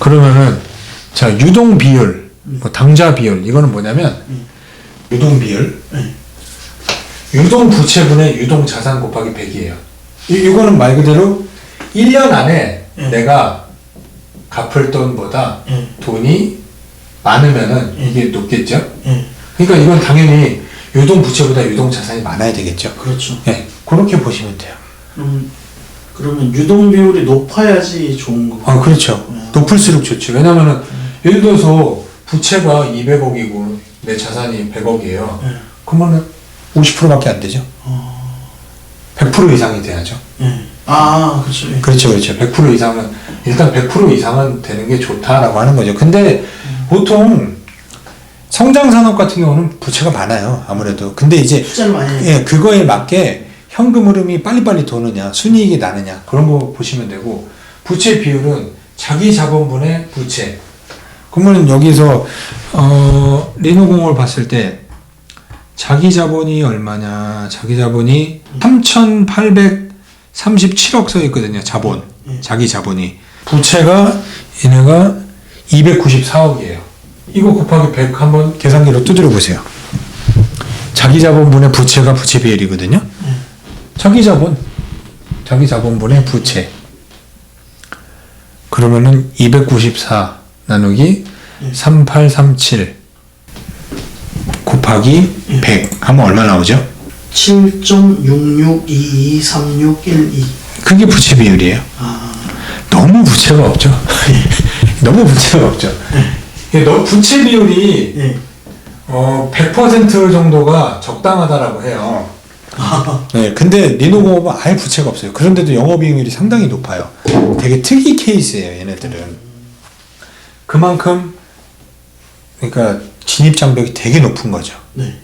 그러면은 자 유동 비율, 뭐 당좌 비율 이거는 뭐냐면 유동 비율, 유동 부채분의 유동 자산 곱하기 100이에요. 이거는 말 그대로 1년 안에 내가 갚을 돈보다 돈이 많으면은 이게 높겠죠. 그러니까 이건 당연히 유동 부채보다 유동 자산이 많아야 되겠죠. 그렇죠. 네, 그렇게 보시면 돼요. 그러면 유동 비율이 높아야지 좋은 거. 아, 그렇죠. 높을수록 좋죠. 왜냐면은 예를 들어서 부채가 200억이고 내 자산이 100억이에요. 그러면은 50%밖에 안 되죠. 100% 이상이 돼야죠. 아, 그렇죠. 그렇죠, 그렇죠. 100% 이상은 일단 100% 이상은 되는 게 좋다라고 하는 거죠. 근데 보통 성장 산업 같은 경우는 부채가 많아요. 아무래도. 근데 이제 투자를 많이 해요. 예, 그거에 맞게 현금 흐름이 빨리빨리 도느냐, 순이익이 나느냐 그런 거 보시면 되고 부채 비율은 자기 자본분의 부채. 그러면 여기서 리노공을 봤을 때 자기 자본이 얼마냐? 자기 자본이 3,837억 써 있거든요. 자본. 자기 자본이. 부채가 얘네가 294억이에요. 이거 곱하기 100 한번 계산기로 두드려 보세요. 자기 자본분의 부채가 부채 비율이거든요. 자기 자본분의 부채. 그러면은 294 나누기 3837 곱하기 100 하면 얼마 나오죠? 7.66223612. 그게 부채 비율이에요. 너무 부채가 없죠. 너무 부채가 없죠. 부채 비율이 100% 정도가 적당하다라고 해요. 네, 근데 리노공업은 아예 부채가 없어요. 그런데도 영업이익률이 상당히 높아요. 되게 특이 케이스예요, 얘네들은. 그만큼 그러니까 진입 장벽이 되게 높은 거죠. 네.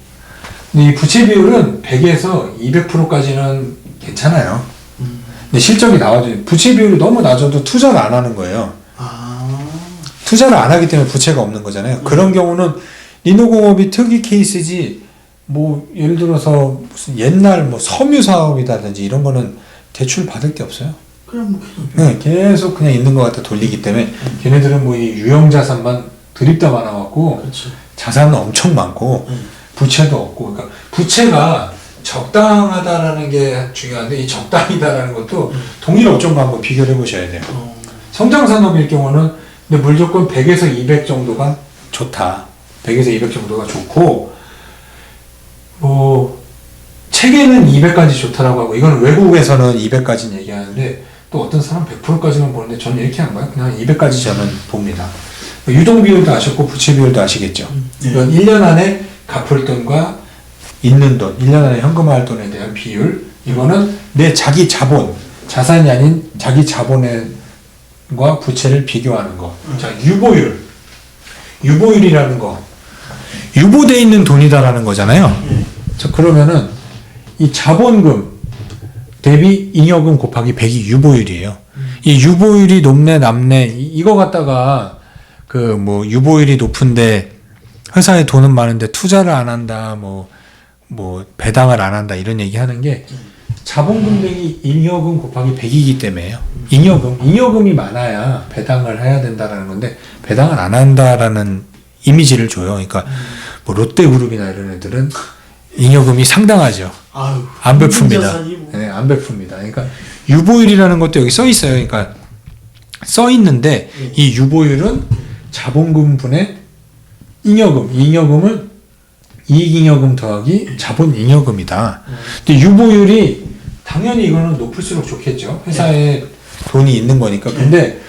근데 이 부채 비율은 100에서 200%까지는 괜찮아요. 근데 실적이 나와도 부채 비율이 너무 낮아도 투자를 안 하는 거예요. 투자를 안 하기 때문에 부채가 없는 거잖아요. 그런 경우는 리노공업이 특이 케이스지. 뭐 예를 들어서 무슨 옛날 뭐 섬유 사업이라든지 이런 거는 대출 받을 게 없어요. 그럼 네, 계속 그냥 있는 것 갖다 돌리기 때문에 걔네들은 뭐 이 유형 자산만 드립다 많아갖고 그렇죠. 자산은 엄청 많고 부채도 없고 그러니까 부채가 적당하다라는 게 중요한데 이 적당이다라는 것도 동일 업종과 한번 비교를 해보셔야 돼요. 성장 산업일 경우는 근데 무조건 100에서 200 정도가 좋다. 100에서 200 정도가 좋고 뭐 책에는 200까지 좋다라고 하고 이건 외국에서는 200까지는 얘기하는데 또 어떤 사람 100%까지만 보는데 저는 이렇게 안 봐요. 그냥 200까지 저는 봅니다. 유동 비율도 아셨고 부채 비율도 아시겠죠. 이건 1년 안에 갚을 돈과 있는 돈, 1년 안에 현금화할 돈에 대한 비율. 이거는 내 자기 자본, 자산이 아닌 자기 자본과 부채를 비교하는 거. 자, 유보율. 유보율이라는 거. 유보돼 있는 돈이다라는 거잖아요. 자, 그러면은 이 자본금 대비 잉여금 곱하기 100이 유보율이에요. 이 유보율이 높네 남네 이거 갖다가 그 뭐 유보율이 높은데 회사에 돈은 많은데 투자를 안 한다 뭐 배당을 안 한다 이런 얘기 하는 게 자본금 대비 잉여금 곱하기 100이기 때문에요. 잉여금이 많아야 배당을 해야 된다라는 건데 배당을 안 한다라는 이미지를 줘요. 그러니까 뭐 롯데그룹이나 이런 애들은 잉여금이 상당하죠. 아유, 안 베풉니다. 뭐. 네, 안 베풉니다. 그러니까 유보율이라는 것도 여기 써 있어요. 그러니까 써 있는데 이 유보율은 자본금분의 잉여금, 잉여금은 이익잉여금 더하기 자본잉여금이다. 근데 유보율이 당연히 이거는 높을수록 좋겠죠. 회사에 돈이 있는 거니까. 근데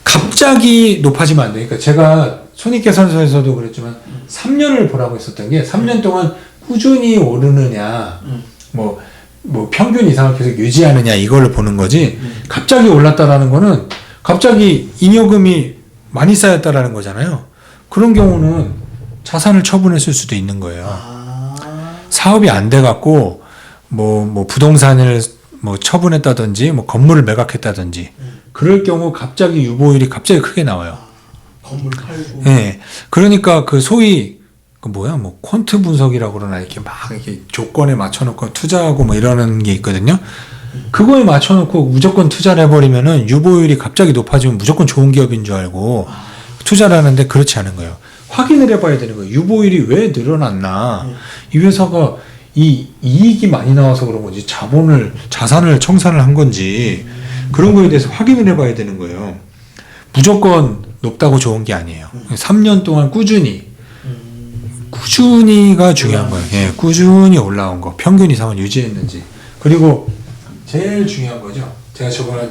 갑자기 높아지면 안 되니까 제가 손익계산서에서도 그랬지만 3년을 보라고 했었던 게 3년 동안 꾸준히 오르느냐 뭐 평균 이상을 계속 유지하느냐 이걸 보는 거지 갑자기 올랐다라는 거는 갑자기 잉여금이 많이 쌓였다라는 거잖아요. 그런 경우는 자산을 처분했을 수도 있는 거예요. 사업이 안 돼갖고 뭐 부동산을 뭐 처분했다든지 뭐 건물을 매각했다든지 그럴 경우 갑자기 유보율이 갑자기 크게 나와요. 건물 팔고. 네. 그러니까 그 소위 그 뭐야 뭐 퀀트 분석이라고 그러나 이렇게 막 이렇게 조건에 맞춰놓고 투자하고 뭐 이러는 게 있거든요. 그거에 맞춰놓고 무조건 투자를 해버리면은 유보율이 갑자기 높아지면 무조건 좋은 기업인 줄 알고 투자를 하는데 그렇지 않은 거예요. 확인을 해봐야 되는 거예요. 유보율이 왜 늘어났나? 이 회사가 이 이익이 많이 나와서 그런 건지 자산을 청산을 한 건지 그런 거에 대해서 확인을 해봐야 되는 거예요. 무조건 높다고 좋은 게 아니에요. 3년 동안 꾸준히가 중요한 거예요. 예, 꾸준히 올라온 거, 평균 이상을 유지했는지. 그리고 제일 중요한 거죠. 제가 저번에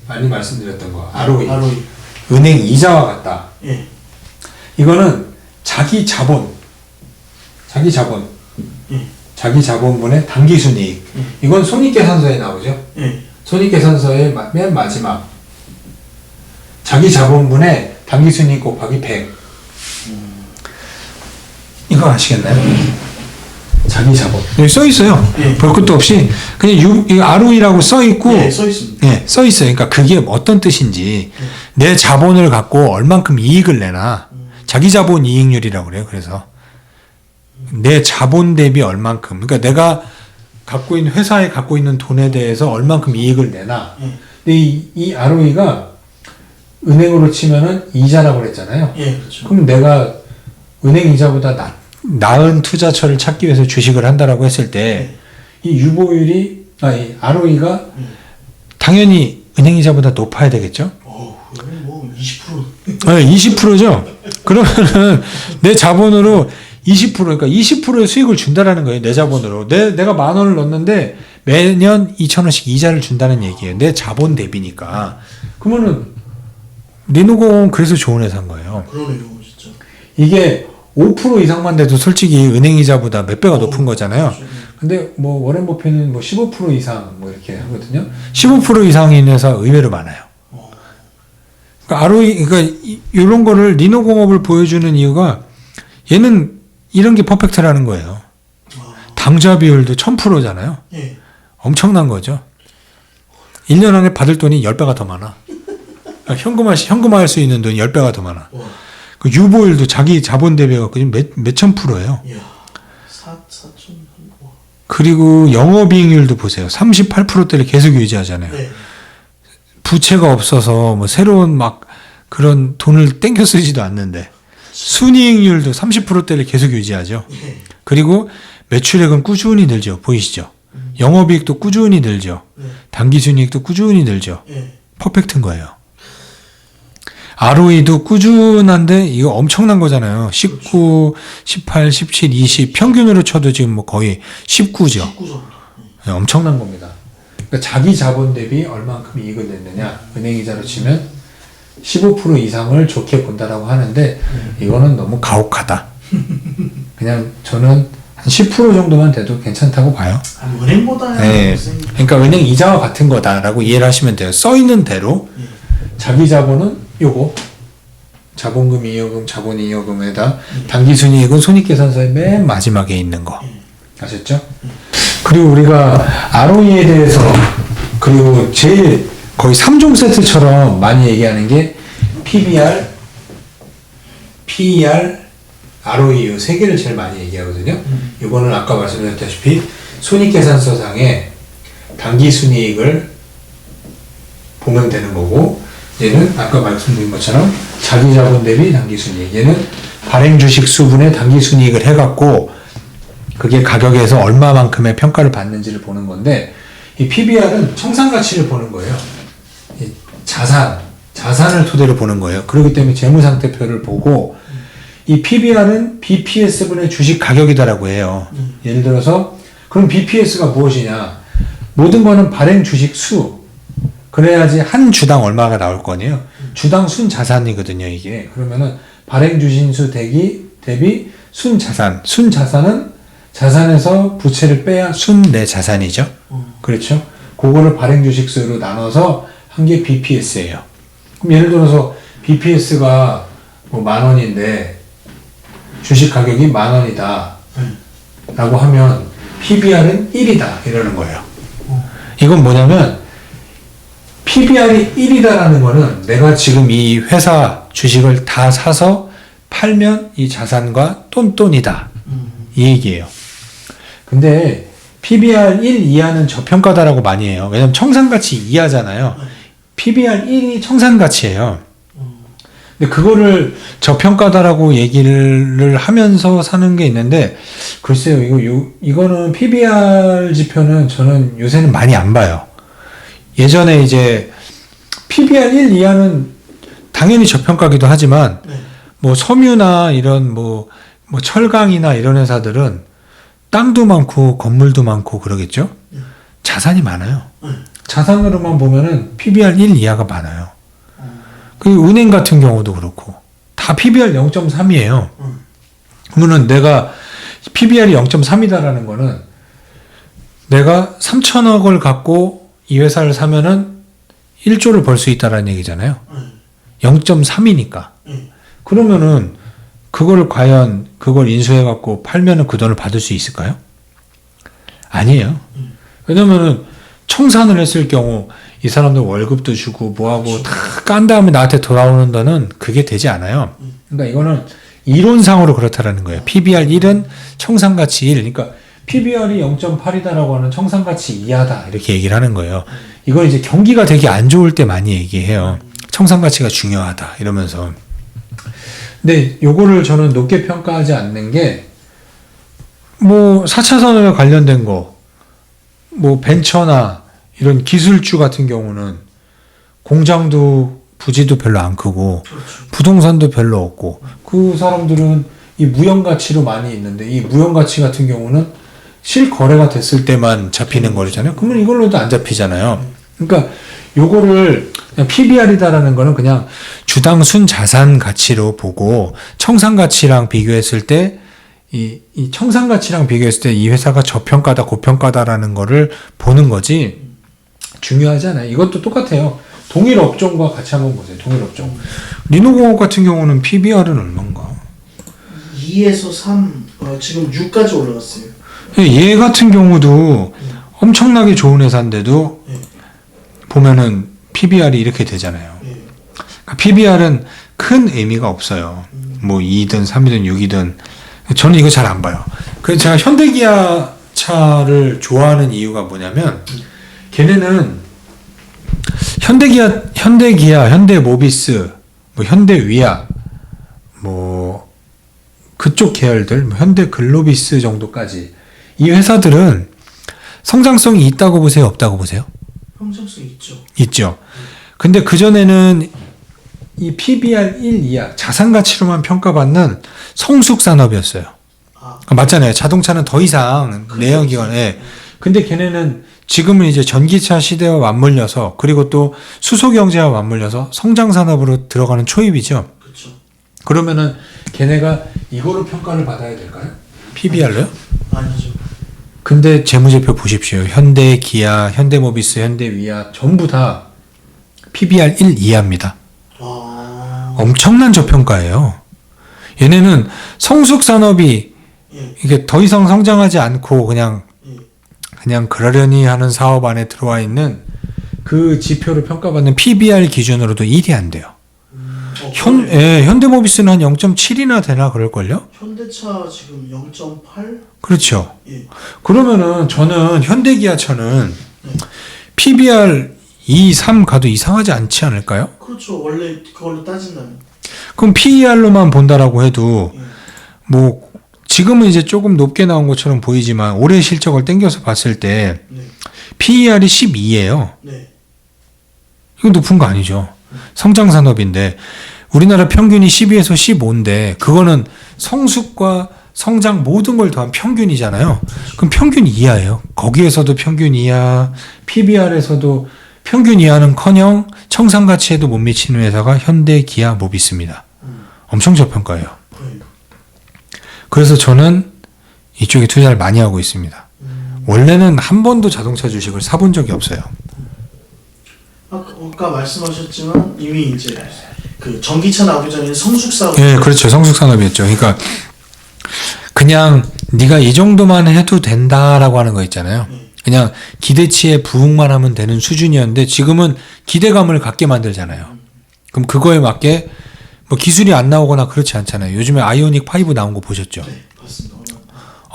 많이 말씀드렸던 거, ROE. 은행 이자와 같다. 예. 이거는 자기 자본분의 당기순이익. 이건 손익계산서에 나오죠. 예. 손익계산서의 맨 마지막. 자기 자본분의 당기순이익 곱하기 100. 이거 아시겠나요? 자기 자본. 여기 써 있어요. 예. 볼 것도 없이 그냥 이거 ROE라고 써 있고. 예, 써 있습니다. 예, 써 있어요. 그러니까 그게 어떤 뜻인지 내 자본을 갖고 얼만큼 이익을 내나 자기 자본 이익률이라고 그래요. 그래서 내 자본 대비 얼만큼. 그러니까 내가 갖고 있는 회사에 갖고 있는 돈에 대해서 얼만큼 이익을 내나. 근데 이 ROE가 은행으로 치면은 이자라고 그랬잖아요. 예, 그렇죠. 그럼 내가 은행 이자보다 나은 투자처를 찾기 위해서 주식을 한다라고 했을 때 이 유보율이 이 ROE가 당연히 은행 이자보다 높아야 되겠죠? 그러면 뭐 20%. 네, 20%죠. 그러면은 내 자본으로 20% 그러니까 20%의 수익을 준다라는 거예요. 내 자본으로. 내가 10,000원을 넣었는데 매년 2,000원씩 이자를 준다는 얘기예요. 내 자본 대비니까. 그러면은 리노공은 그래서 좋은 회사인 거예요. 그러네요, 진짜. 이게 5% 이상만 돼도 솔직히 은행 이자보다 몇 배가 높은 거잖아요. 근데 뭐 워렌 버핏은 뭐 15% 이상 뭐 이렇게 하거든요. 15% 이상인 회사 의외로 많아요. 그러니까 ROE 그러니까 이런 거를 리노공업을 보여주는 이유가 얘는 이런 게 퍼펙트라는 거예요. 당좌 비율도 1000%잖아요. 예. 엄청난 거죠. 1년 안에 받을 돈이 10배가 더 많아. 현금화할 수 있는 돈이 10배가 더 많아. 그 유보율도 자기 자본 대비가 몇천 프로예요. 이야, 4천. 그리고 영업이익률도 보세요. 38%대를 계속 유지하잖아요. 네. 부채가 없어서 뭐 새로운 막 그런 돈을 땡겨 쓰지도 않는데 순이익률도 30%대를 계속 유지하죠. 예. 그리고 매출액은 꾸준히 늘죠. 보이시죠? 영업이익도 꾸준히 늘죠. 당기순이익도 꾸준히 늘죠. 예. 퍼펙트인 거예요. ROE도 꾸준한데 이거 엄청난 거잖아요. 19, 18, 17, 20 평균으로 쳐도 지금 뭐 거의 19죠. 19점. 네, 엄청난 겁니다. 그러니까 자기 자본 대비 얼만큼 이익을 냈느냐 은행이자로 치면 15% 이상을 좋게 본다라고 하는데 이거는 너무 가혹하다. 그냥 저는 한 10% 정도만 돼도 괜찮다고 봐요. 은행보다. 네. 그러니까 은행 이자와 같은 거다라고 이해를 하시면 돼요. 써 있는 대로 자기 자본은 요거 자본금, 잉여금, 자본잉여금에다 당기순이익은 손익계산서의 맨 마지막에 있는 거 아셨죠? 그리고 우리가 ROE에 대해서 그리고 제일 거의 3종 세트처럼 많이 얘기하는 게 PBR, PER, ROE 이 세 개를 제일 많이 얘기하거든요. 이거는 아까 말씀드렸다시피 손익계산서상에 당기순이익을 보면 되는 거고 얘는 아까 말씀드린 것처럼 자기 자본 대비 당기순이익. 얘는 발행 주식 수분의 당기순이익을 해갖고 그게 가격에서 얼마만큼의 평가를 받는지를 보는 건데 이 PBR은 청산가치를 보는 거예요. 이 자산을 토대로 보는 거예요. 그렇기 때문에 재무상태표를 보고 이 PBR은 BPS분의 주식 가격이다라고 해요. 예를 들어서 그럼 BPS가 무엇이냐? 모든 거는 발행 주식 수. 그래야지 한 주당 얼마가 나올 거 아니에요. 주당 순자산이거든요, 이게. 그러면은 발행 주식수 대비 순자산. 순자산은 자산에서 부채를 빼야 순내자산이죠. 그렇죠? 그거를 발행 주식수로 나눠서 한 게 BPS예요. 그럼 예를 들어서 BPS가 뭐 10,000원인데 주식 가격이 10,000원이다. 라고 하면 PBR은 1이다. 이러는 거예요. 이건 뭐냐면 PBR이 1이다라는 거는 내가 지금 이 회사 주식을 다 사서 팔면 이 자산과 똔똔이다. 이 얘기예요. 근데 PBR 1 이하는 저평가다라고 많이 해요. 왜냐면 청산가치 이하잖아요. PBR 1이 청산가치예요. 근데 그거를 저평가다라고 얘기를 하면서 사는 게 있는데, 글쎄요, 이거는 PBR 지표는 저는 요새는 많이 안 봐요. 예전에 이제 PBR 1 이하는 당연히 저평가기도 하지만, 뭐 섬유나 이런 뭐 철강이나 이런 회사들은 땅도 많고 건물도 많고 그러겠죠? 자산이 많아요. 자산으로만 보면은 PBR 1 이하가 많아요. 그 은행 같은 경우도 그렇고 다 PBR 0.3이에요. 그러면은 내가 PBR이 0.3이다라는 거는 내가 3천억을 갖고 이 회사를 사면은 1조를 벌 수 있다라는 얘기잖아요. 0.3이니까. 그러면은 그거를 과연 그걸 인수해 갖고 팔면은 그 돈을 받을 수 있을까요? 아니에요. 왜냐면은 청산을 했을 경우 이 사람들 월급도 주고 뭐하고 다 깐 다음에 나한테 돌아오는 돈은 그게 되지 않아요. 그러니까 이거는 이론상으로 그렇다라는 거예요. PBR 1은 청산가치 1. 그러니까 PBR이 0.8이다라고 하는 청산가치 이하다. 이렇게 얘기를 하는 거예요. 이건 이제 경기가 되게 안 좋을 때 많이 얘기해요. 청산가치가 중요하다. 이러면서. 근데 요거를 저는 높게 평가하지 않는 게, 뭐 4차 산업에 관련된 거, 뭐 벤처나 이런 기술주 같은 경우는 공장도 부지도 별로 안 크고 부동산도 별로 없고 그 사람들은 이 무형가치로 많이 있는데, 이 무형가치 같은 경우는 실거래가 됐을 때만 잡히는 거잖아요. 그러면 이걸로도 안 잡히잖아요. 그러니까 요거를 그냥 PBR이다라는 거는 그냥 주당 순자산 가치로 보고, 청산가치랑 비교했을 때 이 청산가치랑 비교했을 때 이 회사가 저평가다 고평가다라는 거를 보는 거지 중요하지 않아요. 이것도 똑같아요. 동일 업종과 같이 한번 보세요. 동일 업종. 리노공업 같은 경우는 PBR은 얼마인가? 2에서 3, 지금 6까지 올라갔어요. 얘 같은 경우도 엄청나게 좋은 회사인데도 보면은 PBR이 이렇게 되잖아요. 그러니까 PBR은 큰 의미가 없어요. 뭐 2든 3이든 6이든. 저는 이거 잘 안 봐요. 그래서 제가 현대기아 차를 좋아하는 이유가 뭐냐면, 걔네는 현대기아, 현대모비스, 뭐 현대위아, 뭐 그쪽 계열들, 뭐 현대글로비스 정도까지 이 회사들은 성장성이 있다고 보세요, 없다고 보세요? 성장성 있죠. 있죠. 근데 그전에는 이 PBR 1 이하 자산가치로만 평가받는 성숙산업이었어요. 맞잖아요. 자동차는 더 이상 내연기관에. 근데 걔네는 지금은 이제 전기차 시대와 맞물려서, 그리고 또 수소경제와 맞물려서 성장산업으로 들어가는 초입이죠. 그렇죠. 그러면은 걔네가 이거로 평가를 받아야 될까요? PBR로요? 아니죠. 근데 재무제표 보십시오. 현대, 기아, 현대모비스, 현대위아 전부 다 PBR 1 이하입니다. 엄청난 저평가예요. 얘네는 성숙산업이 이게 더 이상 성장하지 않고 그냥 그러려니 하는 사업 안에 들어와 있는 그 지표로 평가받는 PBR 기준으로도 1이 안 돼요. 현대모비스는 한 0.7이나 되나 그럴걸요? 현대차 지금 0.8? 그렇죠. 예. 그러면은 저는 현대기아차는 PBR 2, 3 가도 이상하지 않지 않을까요? 그렇죠. 원래 그걸로 따진다면. 그럼 PER로만 본다라고 해도 뭐 지금은 이제 조금 높게 나온 것처럼 보이지만 올해 실적을 땡겨서 봤을 때 PER이 12예요. 네. 이거 높은 거 아니죠. 성장산업인데 우리나라 평균이 12에서 15인데 그거는 성숙과 성장 모든 걸 더한 평균이잖아요. 그럼 평균 이하예요. 거기에서도 평균 이하, PBR에서도 평균 이하는커녕 청산가치에도 못 미치는 회사가 현대, 기아, 모비스입니다. 엄청 저평가예요. 그래서 저는 이쪽에 투자를 많이 하고 있습니다. 원래는 한 번도 자동차 주식을 사본 적이 없어요. 아까 말씀하셨지만 이미 이제 그 전기차 나오기 전에 성숙산업. 예, 그렇죠. 성숙산업이었죠. 그러니까 그냥 네가 이 정도만 해도 된다라고 하는 거 있잖아요. 그냥 기대치에 부응만 하면 되는 수준이었는데 지금은 기대감을 갖게 만들잖아요. 그럼 그거에 맞게 뭐 기술이 안 나오거나 그렇지 않잖아요. 요즘에 아이오닉 5 나온 거 보셨죠? 네, 봤습니다.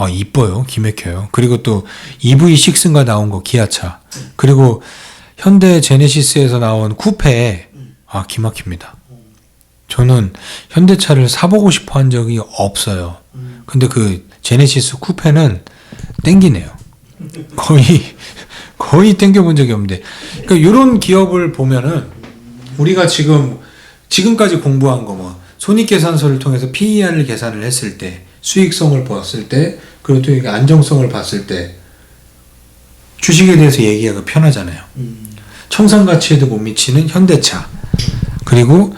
이뻐요. 기맥혀요. 그리고 또 EV6인가 나온 거 기아차. 그리고 현대 제네시스에서 나온 쿠페. 기막힙니다. 저는 현대차를 사보고 싶어 한 적이 없어요. 근데 그 제네시스 쿠페는 땡기네요. 거의 땡겨본 적이 없는데. 그러니까 이런 기업을 보면은 우리가 지금까지 공부한 거 뭐 손익계산서를 통해서 PER을 계산을 했을 때 수익성을 봤을 때 그리고 또 이게 안정성을 봤을 때 주식에 대해서 얘기하기가 편하잖아요. 청산가치에도 못 미치는 현대차 그리고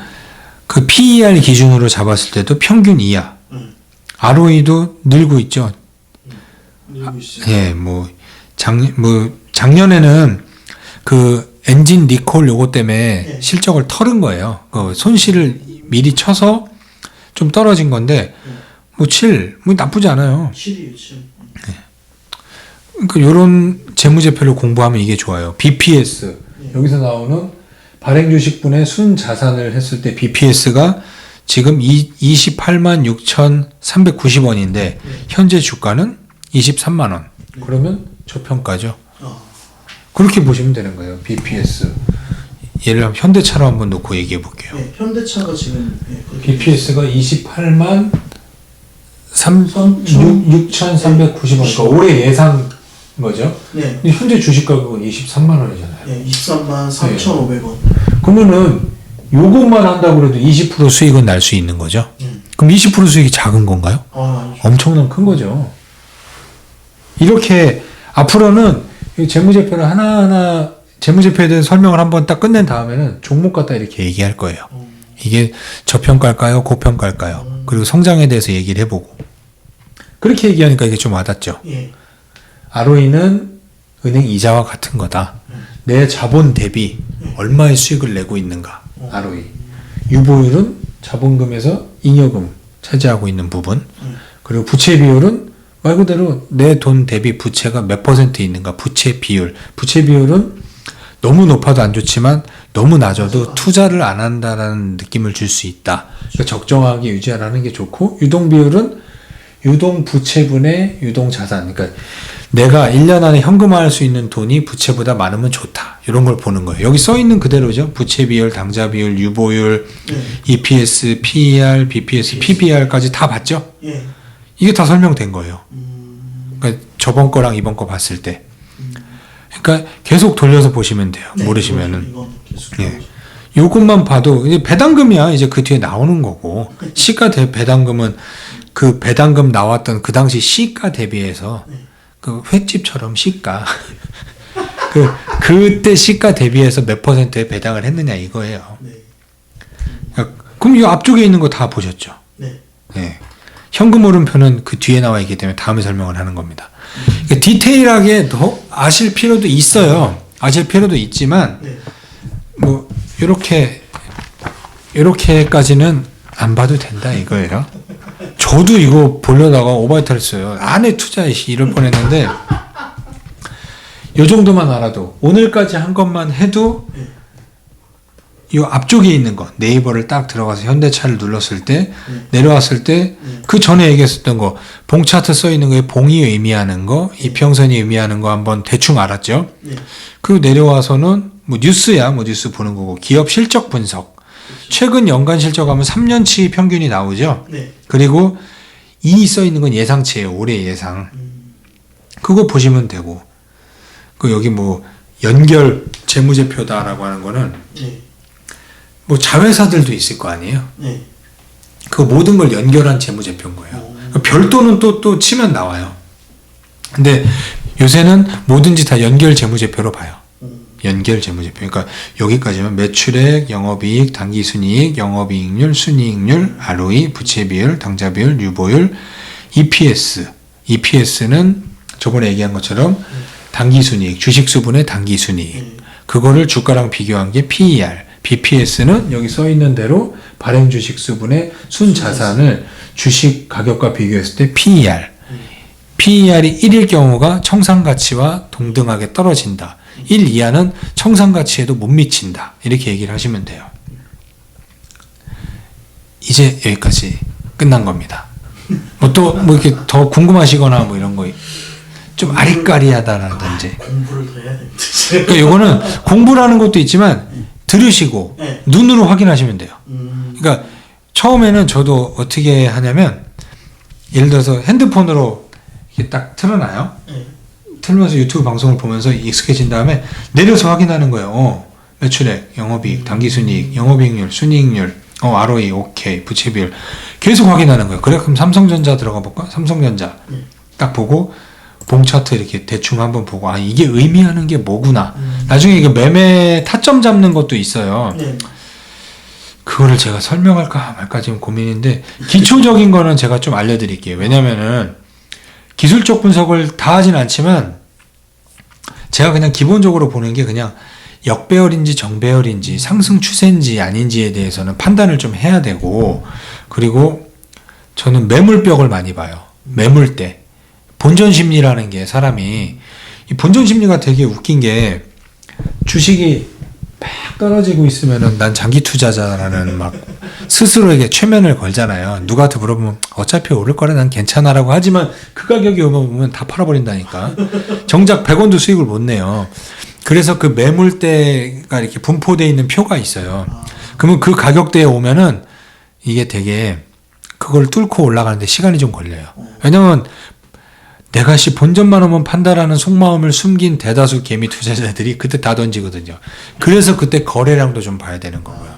그 PER 기준으로 잡았을 때도 평균 이하 ROE도 늘고 있죠. 늘고 있어요. 예, 작년에는 그 엔진 리콜 요거 때문에 실적을 털은 거예요. 그 손실을 미리 쳐서 좀 떨어진 건데, 7, 나쁘지 않아요. 7이에요, 7. 그러니까 요런 재무제표를 공부하면 이게 좋아요. BPS. 여기서 나오는 발행주식분의 순자산을 했을 때 BPS가 지금 28만 6,390원인데, 현재 주가는 23만원. 그러면 저평가죠. 그렇게 보시면 되는 거예요. BPS. 예를 들면 현대차로 한번 놓고 얘기해 볼게요. 네, 현대차가 지금 BPS가 28만 6,390원. 그러니까 올해 예상 거죠? 네. 근데 현재 주식 가격은 23만 원이잖아요. 네, 23만 3,500원. 그러면은 요것만 한다고 해도 20% 수익은 날 수 있는 거죠? 그럼 20% 수익이 작은 건가요? 아니죠. 엄청난 큰 거죠. 이렇게 앞으로는 이 재무제표를 하나하나 재무제표에 대해서 설명을 한번 딱 끝낸 다음에는 종목 갖다 이렇게 얘기할 거예요. 이게 저평가일까요? 고평가일까요? 그리고 성장에 대해서 얘기를 해보고 그렇게 얘기하니까 이게 좀 와닿죠. 예. ROE는 은행 이자와 같은 거다. 내 자본 대비 얼마의 수익을 내고 있는가. ROE. 유보율은 자본금에서 잉여금 차지하고 있는 부분. 그리고 부채 비율은 말 그대로 내 돈 대비 부채가 몇 % 있는가. 부채 비율. 부채 비율은 너무 높아도 안 좋지만 너무 낮아도 투자를 안 한다라는 느낌을 줄 수 있다. 그러니까 적정하게 유지하라는 게 좋고, 유동 비율은 유동 부채분의 유동 자산. 그러니까 내가 1년 안에 현금화할 수 있는 돈이 부채보다 많으면 좋다. 이런 걸 보는 거예요. 여기 써 있는 그대로죠. 부채 비율, 당좌 비율, 유보율, EPS, PER, BPS, PBR까지 다 봤죠? 예. 이게 다 설명된 거예요. 그러니까 저번 거랑 이번 거 봤을 때. 그러니까 계속 돌려서 보시면 돼요. 네, 모르시면은. 이건 계속 예. 요것만 봐도 이제 배당금이야. 이제 그 뒤에 나오는 거고. 시가 배당금은 그 배당금 나왔던 그 당시 시가 대비해서 그 횟집처럼 시가 그때 시가 대비해서 몇 %의 배당을 했느냐 이거예요. 네. 그럼 이 앞쪽에 있는 거 다 보셨죠? 네. 네. 현금 오름표는 그 뒤에 나와 있기 때문에 다음에 설명을 하는 겁니다. 그러니까 디테일하게 더 아실 필요도 있어요. 아실 필요도 있지만 네. 뭐 요렇게까지는 안 봐도 된다 이거예요. 저도 이거 보려다가 오바이트 했어요. 안에 투자 이럴 뻔했는데 요 정도만 알아도 오늘까지 한 것만 해도 요 앞쪽에 있는 거 네이버를 딱 들어가서 현대차를 눌렀을 때 내려왔을 때 그 전에 얘기했었던 거 봉 차트 써 있는 거에 봉이 의미하는 거 이평선이 의미하는 거 한번 대충 알았죠. 그리고 내려와서는 뭐 뉴스야 뭐 뉴스 보는 거고 기업 실적 분석 최근 연간 실적하면 3년치 평균이 나오죠. 네. 그리고 이 써 있는 건 예상치예요. 올해 예상. 그거 보시면 되고 그 여기 뭐 연결 재무제표다라고 하는 거는 네. 뭐 자회사들도 있을 거 아니에요. 네. 그 모든 걸 연결한 재무제표인 거예요. 별도는 또 치면 나와요. 근데 요새는 뭐든지 다 연결 재무제표로 봐요. 연결 재무제표. 그러니까 여기까지면 매출액, 영업이익, 당기순이익, 영업이익률, 순이익률, ROE, 부채비율, 당좌비율, 유보율, EPS. EPS는 저번에 얘기한 것처럼 당기순이익, 주식수분의 당기순이익. 그거를 주가랑 비교한 게 PER. BPS는 여기 써 있는 대로 발행 주식 수분의 순자산을 주식 가격과 비교했을 때 PER. PER이 1일 경우가 청산가치와 동등하게 떨어진다. 1 이하는 청산가치에도 못 미친다. 이렇게 얘기를 하시면 돼요. 이제 여기까지 끝난 겁니다. 뭐 또 뭐 이렇게 더 궁금하시거나 뭐 이런 거 좀 아리까리하다라든지. 공부를 더 해야 됩니다. 그러니까 요거는 공부라는 것도 있지만 들으시고 네. 눈으로 확인하시면 돼요. 그러니까 처음에는 저도 어떻게 하냐면 예를 들어서 핸드폰으로 이렇게 딱 틀어놔요. 네. 틀면서 유튜브 방송을 보면서 익숙해진 다음에 내려서 확인하는 거예요. 매출액, 영업이익, 당기순이익, 영업이익률, 순이익률, ROE, 오케이, 부채비율 계속 확인하는 거예요. 그래 그럼 삼성전자 들어가 볼까? 삼성전자 딱 보고 봉 차트 이렇게 대충 한번 보고 아 이게 의미하는 게 뭐구나. 나중에 이게 매매 타점 잡는 것도 있어요. 네. 그거를 제가 설명할까 말까 지금 고민인데 기초적인 거는 제가 좀 알려드릴게요. 왜냐면은 기술적 분석을 다 하진 않지만 제가 그냥 기본적으로 보는 게 그냥 역배열인지 정배열인지 상승 추세인지 아닌지에 대해서는 판단을 좀 해야 되고 그리고 저는 매물벽을 많이 봐요. 매물대. 본전 심리라는 게 사람이 이 본전 심리가 되게 웃긴 게 주식이 막 떨어지고 있으면은 난 장기 투자자라는 막 스스로에게 최면을 걸잖아요. 누구한테 물어보면 어차피 오를 거라 난 괜찮아라고 하지만 그 가격이 오면 다 팔아버린다니까. 정작 100원도 수익을 못 내요. 그래서 그 매물대가 이렇게 분포되어 있는 표가 있어요. 그러면 그 가격대에 오면은 이게 되게 그걸 뚫고 올라가는데 시간이 좀 걸려요. 왜냐면 내가 본전만 오면 판다라는 속마음을 숨긴 대다수 개미 투자자들이 그때 다 던지거든요. 그래서 그때 거래량도 좀 봐야 되는 거고요.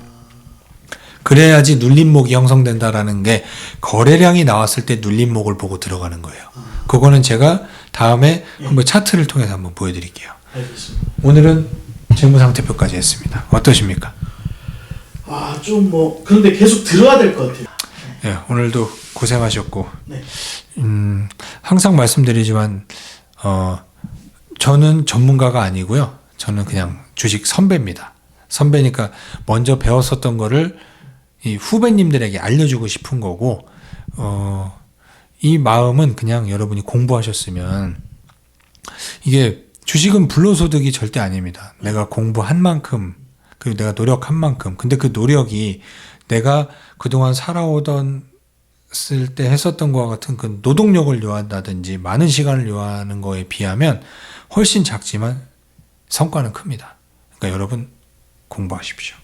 그래야지 눌림목이 형성된다라는 게 거래량이 나왔을 때 눌림목을 보고 들어가는 거예요. 그거는 제가 다음에 한번 차트를 통해서 한번 보여드릴게요. 알겠습니다. 오늘은 재무상태표까지 했습니다. 어떠십니까? 아, 좀 뭐 그런데 계속 들어야 될 것 같아요. 예, 오늘도 고생하셨고 네. 항상 말씀드리지만 저는 전문가가 아니고요. 저는 그냥 주식 선배입니다. 선배니까 먼저 배웠었던 거를 이 후배님들에게 알려주고 싶은 거고 이 마음은 그냥 여러분이 공부하셨으면 이게 주식은 불로소득이 절대 아닙니다. 내가 공부한 만큼 그리고 내가 노력한 만큼 근데 그 노력이 내가 그동안 살아오던 쓸 때 했었던 것과 같은 그 노동력을 요한다든지 많은 시간을 요하는 거에 비하면 훨씬 작지만 성과는 큽니다. 그러니까 여러분 공부하십시오.